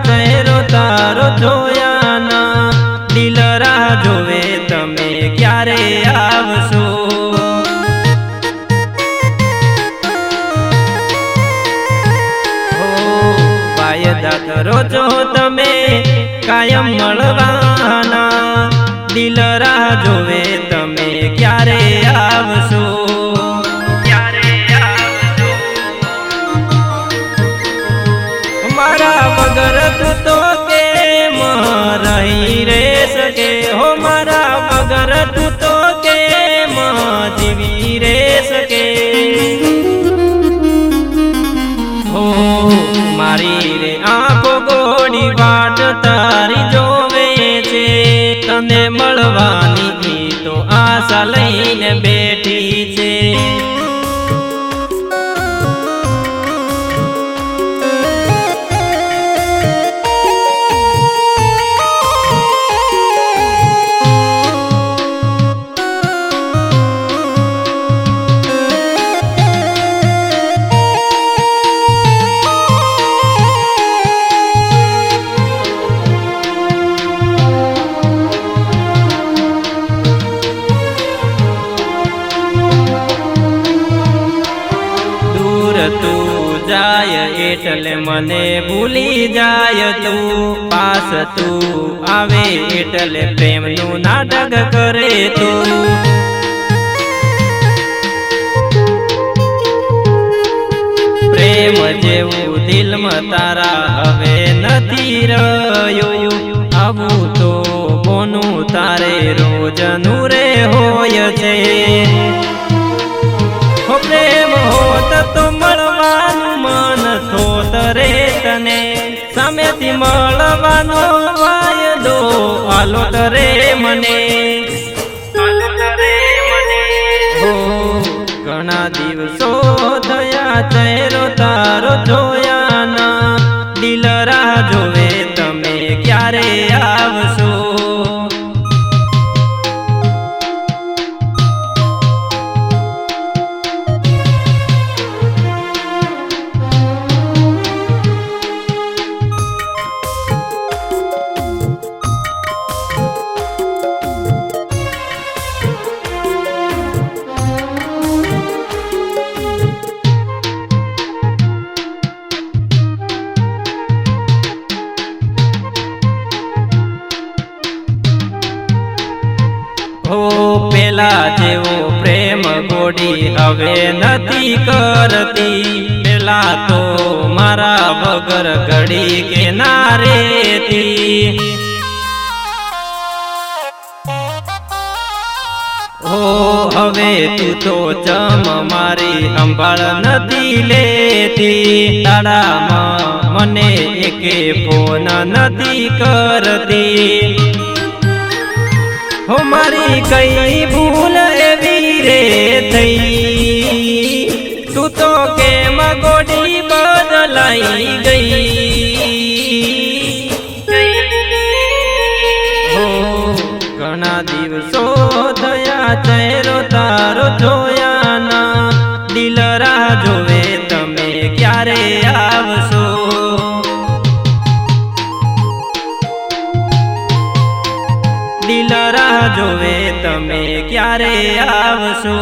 ચહેરો તારો જોયા ના, દિલ રાહ જોવે તમે ક્યારે આવશો। વાયદા કરો છો તમે કાયમ મળવાના, દિલ રાહ જોવે તમે ક્યારે આવશો। મારા વગર તું તો કેમ રહી રે શકે હો, મારા વગર તું તો કેમ જીવી રે શકે હો। મારી રે આંખો ગોળી વાટ તારી જોવે છે, તને મળવાની તો આશા લઈને બેઠી છે। તું જાય એટલે મને ભૂલી જાય તું, પાસ તું આવે એટલે પ્રેમનું નાટક કરે તું। પ્રેમ જેવું દિલમાં તારા હવે નથી રહ્યું, આવું તો બોનું તારે રોજનું રે હોય છે। પ્રેમ હોત તો મળવાનું મન થોત રે તને, સામેથી મળવાનો વાયદો આલોત રે મને હો। ઘણા દિવસો થયા ચહેરો તારો જોયા ના, દિલ રાહ જોવે તમે ક્યારે આવશો। પેલા જેવો પ્રેમ ગોડી હવે નથી કરતી, પેલા તો મારા વગર ઘડી કે ના રેતી હો। હવે તું તો જમ મારી સંભાળ નથી લેતી, તાળામાં મને એકે ફોન નથી કરતી હો। મારી કઈ ભૂલ એવી રે થઈ, તું તો કેમ ગોડી બદલાઈ ગઈ હો। ઘણા દિવસો થયા ચહેરો તારો જોયા ના, દિલ રાહ જોવે તમે ક્યારે આવશો। દિલ રાહ જોવે તમે ક્યારે આવશો।